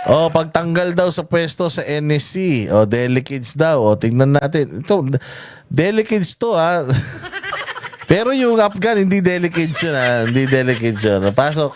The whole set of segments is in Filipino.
Oh, pagtanggal daw sa pwesto sa NSC. Oh, delegates daw. Oh, tingnan natin. Ito, delegates to ha. Pero yung Afghan, hindi delegates yun ha. Hindi delegates yun. Pasok.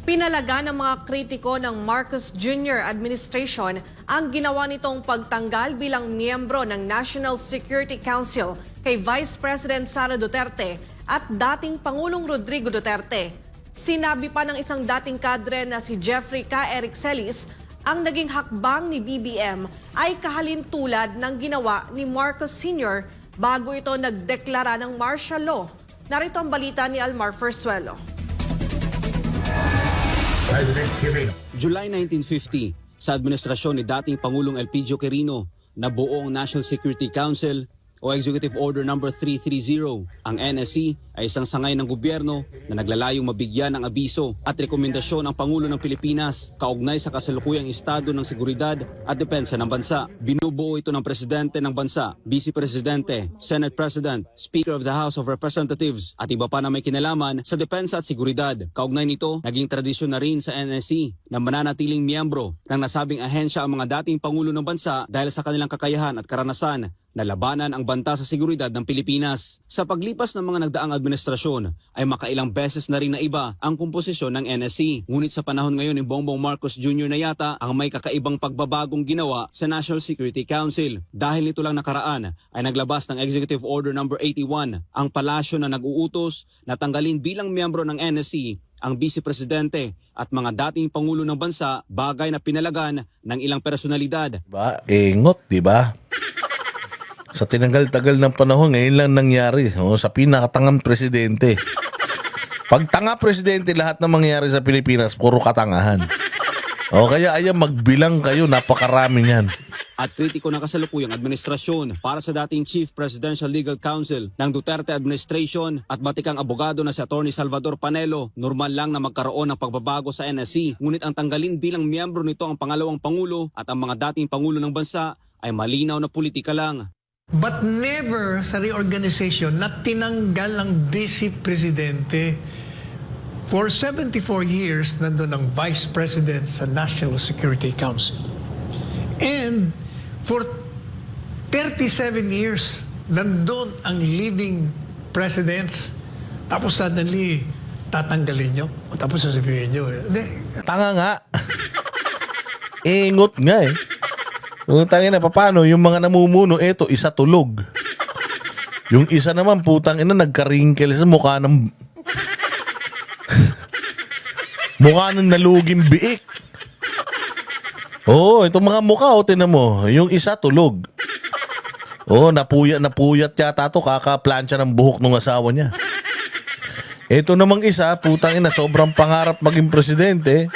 Pinalaga ng mga kritiko ng Marcos Jr. administration ang ginawa nitong pagtanggal bilang miyembro ng National Security Council kay Vice President Sara Duterte at dating Pangulong Rodrigo Duterte. Sinabi pa ng isang dating kadre na si Jeffrey K. Eric Celis, ang naging hakbang ni BBM ay kahalintulad ng ginawa ni Marcos Sr. bago ito nagdeklara ng martial law. Narito ang balita ni Almar Fersuelo. July 1950, sa administrasyon ni dating Pangulong Elpidio Quirino, nabuo ang National Security Council o Executive Order No. 330. Ang NSC ay isang sangay ng gobyerno na naglalayong mabigyan ng abiso at rekomendasyon ang Pangulo ng Pilipinas kaugnay sa kasalukuyang estado ng seguridad at depensa ng bansa. Binubuo ito ng Presidente ng bansa, Vice Presidente, Senate President, Speaker of the House of Representatives at iba pa na may kinalaman sa depensa at seguridad. Kaugnay nito, naging tradisyon na rin sa NSC na mananatiling miyembro ng nasabing ahensya ang mga dating Pangulo ng bansa dahil sa kanilang kakayahan at karanasan na labanan ang banta sa seguridad ng Pilipinas. Sa paglipas ng mga nagdaang administrasyon ay makailang beses na rin na iba ang komposisyon ng NSC. Ngunit sa panahon ngayon ni Bongbong Marcos Jr. na yata ang may kakaibang pagbabagong ginawa sa National Security Council. Dahil nito lang nakaraan ay naglabas ng Executive Order No. 81 ang palasyo na nag-uutos na tanggalin bilang miyembro ng NSC ang Vice Presidente at mga dating Pangulo ng bansa, bagay na pinalagan ng ilang personalidad. Diba? Engot, diba? Sa tinanggal-tagal ng panahon, ngayon lang nangyari. Oh, sa pinakatangang presidente. Pag tanga presidente, lahat ng mangyayari sa Pilipinas, puro katangahan. O kaya ayan, magbilang kayo, napakarami niyan. At kritiko ng kasalukuyang administrasyon para sa dating Chief Presidential Legal Counsel ng Duterte Administration at batikang abogado na si Atty. Salvador Panelo, normal lang na magkaroon ng pagbabago sa NSC. Ngunit ang tanggalin bilang miyembro nito ang pangalawang Pangulo at ang mga dating Pangulo ng bansa ay malinaw na politika lang. But never sa reorganization na tinanggal ang Vice Presidente. For 74 years, nandun ang Vice President sa National Security Council. And for 37 years, nandun ang living presidents. Tapos suddenly, tatanggalin nyo. O tapos sasabihin nyo, hindi. Tanga nga. Engot nga eh. Tangina, paano? Yung mga namumuno, eto, isa tulog. Yung isa naman, putang ina, nagka-wrinkle sa mukha ng... mukha ng naluging biik. Oo, itong mga mukha, o, tinan mo. Yung isa, tulog. Oo, napuyat yata to, kaka-plancha ng buhok ng asawa niya. Ito namang isa, putang ina, sobrang pangarap maging presidente.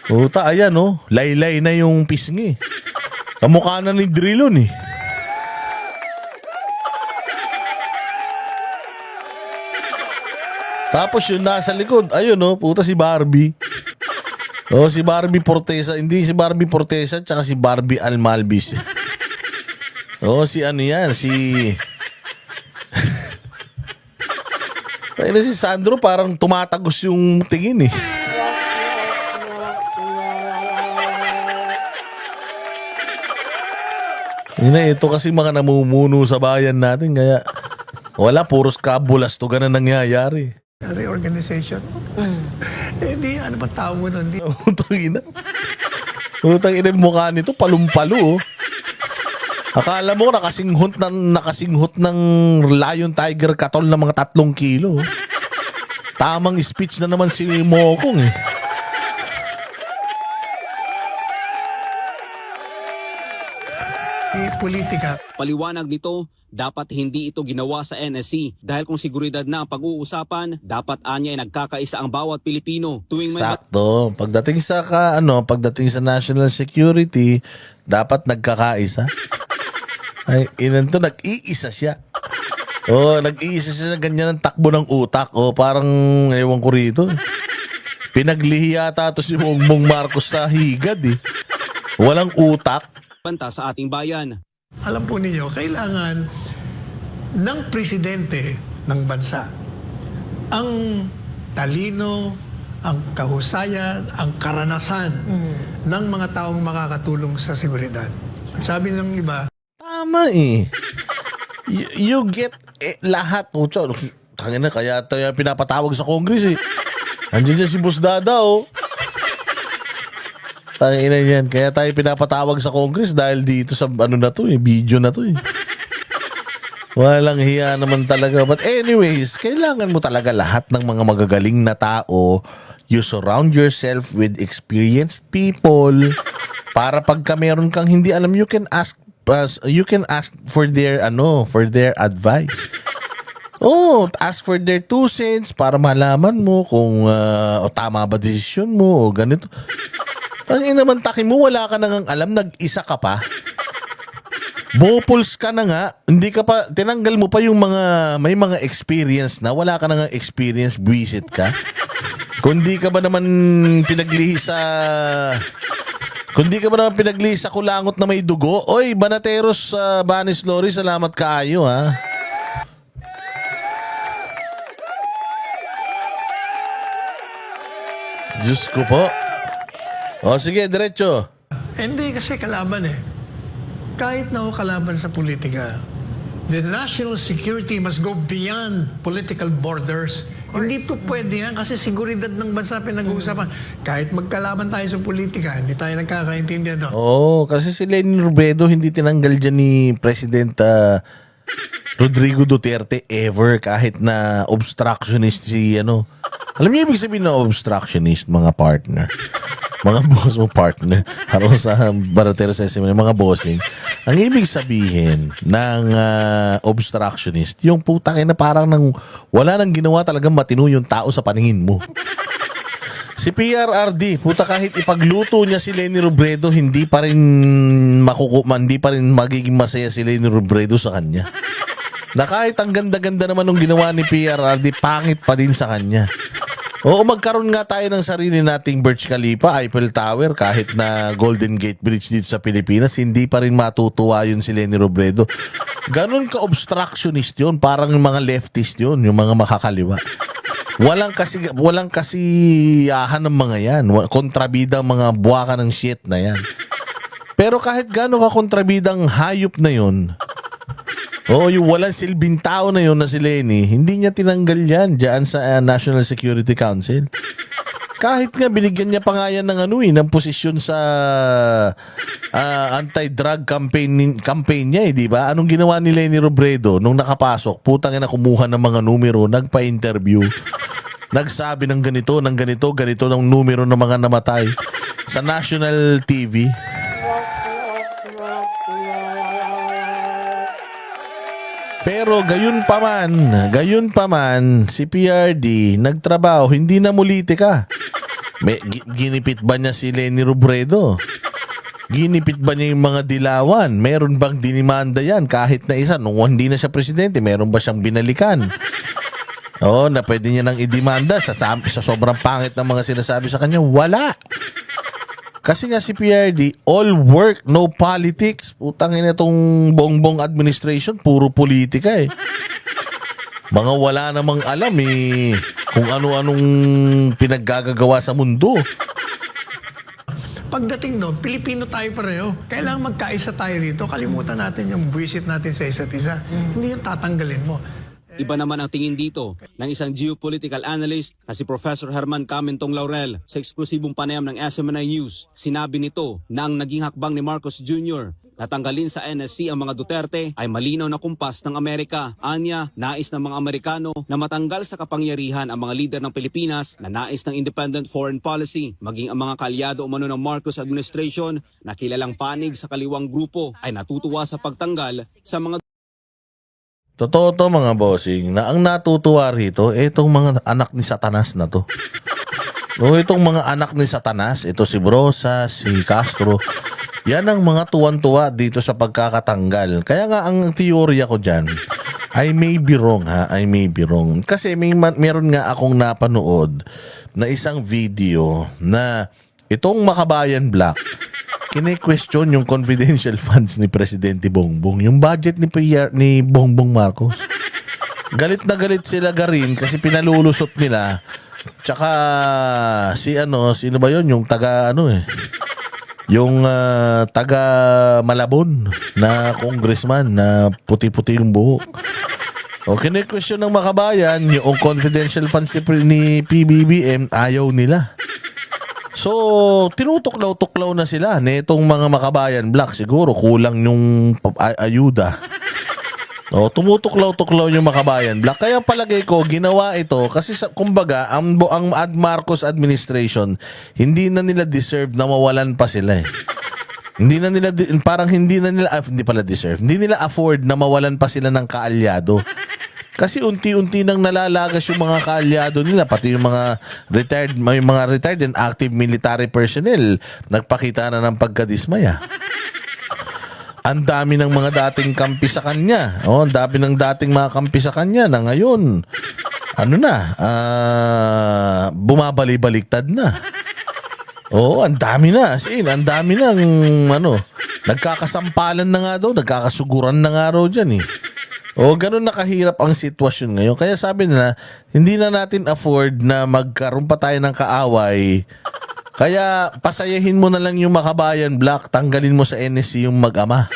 Puta, ayan oh, laylay na yung pisngi. Kamukha na ni Drilon eh. Tapos yung nasa likod, ayun oh, puta si Barbie. Oh, si Barbie Portesa, hindi si Barbie Portesa, tsaka si Barbie Almalbis. Oh, si ano yan, si... Kaya na si Sandro parang tumatagos yung tingin eh. Ito kasi mga namumuno sa bayan natin, kaya wala, puros kabulastugan na nangyayari. Reorganization? Hindi, ano ba tao mo nun? Utang ina. Utang ina yung mukha nito, palumpalo. Akala mo nakasinghot ng lion tiger katol na mga 3 kilo. Tamang speech na naman si Mokong eh. Politika. Paliwanag nito, dapat hindi ito ginawa sa NSC dahil kung seguridad na ang pag-uusapan, dapat anya ay nagkakaisa ang bawat Pilipino. Tuwing may Sakto. Pagdating sa national security, dapat nagkakaisa. Ay, inan to, nag-iisa siya. Oh, nag-iisa siya, ganyan ang takbo ng utak. Oh, parang ewan ko rito. Pinaglihi yata to si Bongbong Marcos sa higad eh. Walang utak. banta sa ating bayan. Alam po ninyo, kailangan ng presidente ng bansa ang talino, ang kahusayan, ang karanasan ng mga taong makakatulong sa seguridad. Sabi ng iba, Tama eh. You get lahat. Tangina, kaya tayo pinapatawag sa Congress eh. Andiyan dyan si Boss Dada oh. Tangina yan. Kaya tayo pinapatawag sa Congress dahil dito sa ano na to eh. Video na to eh. Walang hiya naman talaga. But anyways, kailangan mo talaga lahat ng mga magagaling na tao. You surround yourself with experienced people para pagka meron kang hindi alam, you can ask for their advice. Ask for their 2 cents para malaman mo kung tama ba desisyon mo o ganito. Ang naman takin mo, wala ka nang alam, nag-isa ka pa. Bopuls ka na nga, hindi ka pa, tinanggal mo pa yung may mga experience na, wala ka nang experience, buwisit ka. Kundi ka ba naman pinaglihi sa kulangot na may dugo? Oy, Banateros, Banis Lori, salamat kaayo ha. Diyos ko po. O sige, diretso. hindi kasi kalaban eh. Kahit na ako kalaban sa politika, the national security must go beyond political borders. Hindi to pwede yan kasi seguridad ng bansa pinag-uusapan. Kahit magkalaban tayo sa politika, hindi tayo nagkakaintindihan. Kasi si Leni Robredo hindi tinanggal dyan ni President Rodrigo Duterte ever, kahit na obstructionist si ano. Alam niyo ibig sabihin na obstructionist, mga partner? Mga boss mo partner. Parang sa Barotero sa SM, mga bossing. Ang ibig sabihin ng obstructionist, yung putang na parang wala nang ginawa talagang matino yung tao sa paningin mo. Si PRRD, puta, kahit ipagluto niya si Leni Robredo, hindi pa rin magiging masaya si Leni Robredo sa kanya. Na kahit ang ganda-ganda naman ng ginawa ni PRRD, pangit pa din sa kanya. Magkaroon nga tayo ng sarili nating Burj Khalifa, Eiffel Tower, kahit na Golden Gate Bridge dito sa Pilipinas, hindi pa rin matutuwa yun si Leni Robredo. Ganon ka-obstructionist yun, parang yung mga leftist yun, yung mga makakaliwa. Walang kasiyahan ng mga yan. Kontrabida mga buwaka ng shit na yan. Pero kahit gano'n ka kontrabidang hayop na yun, yung walang silbing tao na yun na si Leni, hindi niya tinanggal yan dyan sa National Security Council. Kahit nga binigyan niya pa nga yan ng posisyon sa anti-drug campaign niya di ba? Anong ginawa ni Leni Robredo nung nakapasok? Putang ina, kumuha ng mga numero, nagpa-interview, nagsabi ng ganito, ng numero ng mga namatay sa national TV. Pero gayon pa man, si PRD nagtrabaho, hindi na politika. Ginipit ba niya si Leni Robredo? Ginipit ba niya yung mga dilawan? Meron bang dinimanda yan kahit na isa? Nung hindi na siya presidente, meron ba siyang binalikan? Na pwede niya nang idemanda sa sobrang pangit ng mga sinasabi sa kanya? Wala. Kasi nga si PRD, all work, no politics. Putangin na itong bongbong administration, puro politika eh. Mga wala namang alam kung ano-anong pinaggagawa sa mundo. Pagdating doon, Pilipino tayo pareho. Kailangan magkaisa tayo rito. Kalimutan natin yung buwisit natin sa isa't isa. Hindi yung tatanggalin mo. Iba naman ang tingin dito ng isang geopolitical analyst na si Professor Herman Camentong Laurel sa eksklusibong panayam ng SMNI News. Sinabi nito na ang naging hakbang ni Marcos Jr. na tanggalin sa NSC ang mga Duterte ay malinaw na kumpas ng Amerika. Anya, nais ng mga Amerikano na matanggal sa kapangyarihan ang mga lider ng Pilipinas na nais ng independent foreign policy. Maging ang mga kalyado umano ng Marcos administration na kilalang panig sa kaliwang grupo ay natutuwa sa pagtanggal sa mga Totoo to mga bossing, na ang natutuwa rito, itong mga anak ni Satanas na to. Itong mga anak ni Satanas, ito si Brosa, si Castro, yan ang mga tuwan-tuwa dito sa pagkakatanggal. Kaya nga ang teorya ko dyan, I may be wrong. Kasi meron nga akong napanood na isang video na itong Makabayan Black, kine-question yung confidential funds ni Presidente Bongbong, yung budget ni Bongbong Marcos. Galit na galit sila Garin kasi pinalulusot nila. Tsaka sino ba yun? Yung taga yung taga Malabon na congressman na puti-puti yung buhok. O kine-question ng makabayan, yung confidential funds ni PBBM, ayaw nila. So, tinutuklaw-tuklaw na sila nitong mga makabayan black. Siguro kulang yung ayuda. O, tumutuklaw-tuklaw yung makabayan black. Kaya palagay ko, ginawa ito kasi kumbaga, ang Marcos administration, hindi na nila deserve na mawalan pa sila eh. Hindi nila afford na mawalan pa sila ng kaalyado. Kasi unti-unti nang nalalagas yung mga kaalyado nila, pati yung mga retired and active military personnel, nagpakita na ng pagkadismaya. Ang dami ng mga dating kampi sa kanya. Ang dami ng dating mga kampi sa kanya na ngayon, bumabali-baliktad na. Ang dami na. Ang dami ng nagkakasampalan na nga daw, nagkakasuguran na nga raw dyan eh. Ganun na kahirap ang sitwasyon ngayon. Kaya sabi nila, hindi na natin afford na magkaroon pa tayo ng kaaway. Kaya pasayahin mo na lang yung makabayan black, tanggalin mo sa NSC yung mag-ama.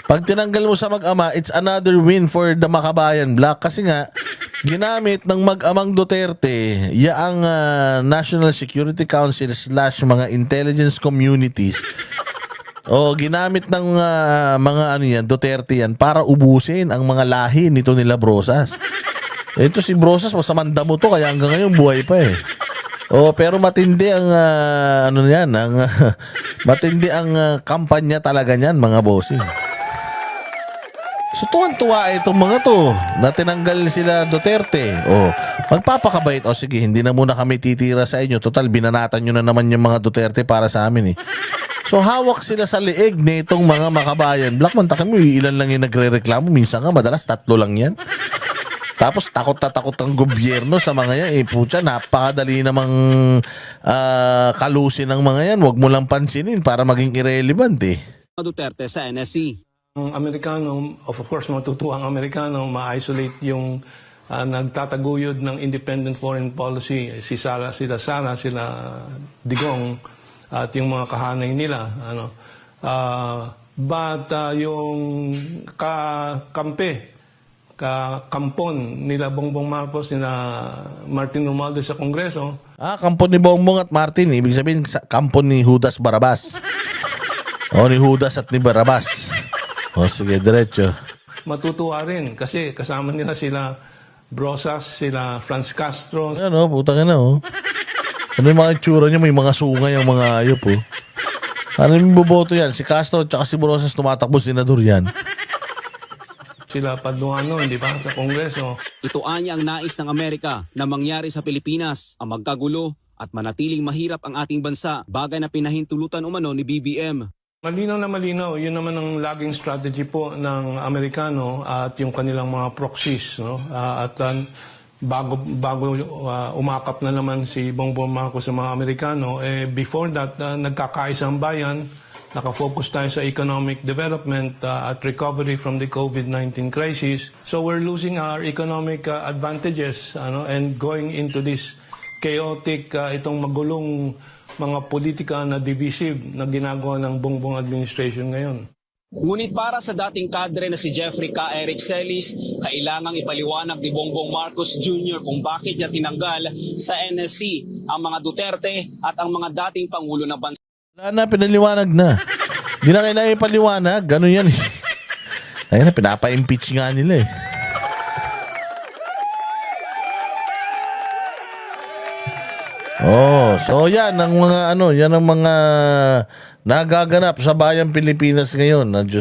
Pag tinanggal mo sa mag-ama, it's another win for the makabayan black. Kasi nga, ginamit ng mag-amang Duterte, yaang National Security Council / mga intelligence communities, ginamit ng mga Duterte yan para ubusin ang mga lahi nito nila Brosas. Ito si Brosas, masamanda mo to, kaya hanggang ngayon buhay pa eh. Pero matindi ang matindi ang kampanya talaga niyan, mga bossing. So tuwan-tuwa itong mga to na tinanggal sila Duterte. Magpapakabait. Sige, hindi na muna kami titira sa inyo. Total, binanatan nyo na naman yung mga Duterte para sa amin eh. So hawak sila sa leeg nitong mga makabayan black. Mantakin mo, ilan lang yung nagre-reklamo. Minsan nga, madalas 3 lang yan. Tapos takot na takot ang gobyerno sa mga yan. Putya, napakadali namang kalusin ng mga yan. Huwag mo lang pansinin para maging irrelevant eh. Duterte sa NSC. Ang Amerikano, of course, matutuwa ang Amerikano, ma-isolate yung nagtataguyod ng independent foreign policy. Sila Sara, sila Digong, at yung mga kahanay nila. But yung kampon nila Bongbong Marcos, nila Martin Romualdez sa Kongreso. Kampon ni Bongbong at Martin. Ibig sabihin, kampon ni Judas Barabas. Ni Judas at ni Barabas. Sige, diretso. Matutuwa rin kasi kasama nila sila Brosas, sila Franz Castro. Puta ka na Ano yung mga itsura niya? May mga sungay ang mga ayop Ano yung boboto yan? Si Castro at si Brosas tumatakbo, senador yan. Sila Paduano, di ba, sa Kongreso. Ito anya ang nais ng Amerika na mangyari sa Pilipinas, ang magkagulo at manatiling mahirap ang ating bansa, bagay na pinahintulutan umano ni BBM. Malinaw na malinaw, yun naman ang laging strategy po ng Amerikano at yung kanilang mga proxies. Bago umakap na naman si Bongbong Marcos sa mga Amerikano, before that, nagkakaisang bayan, nakafocus tayo sa economic development at recovery from the COVID-19 crisis. So we're losing our economic advantages and going into this chaotic, itong magulong mga politika na divisive na ginagawa ng Bongbong administration ngayon. Ngunit para sa dating kadre na si Jeffrey K. Eric Celis, kailangang ipaliwanag ni Bongbong Marcos Jr. kung bakit niya tinanggal sa NSC ang mga Duterte at ang mga dating Pangulo ng bansa. Wala na, pinaliwanag na. Hindi na kailangan ipaliwanag. Ganun yan eh. Ayun na, pinapa-impeach nga nila eh. So yan ang mga yan ang mga nagaganap sa bayang Pilipinas ngayon. Diyos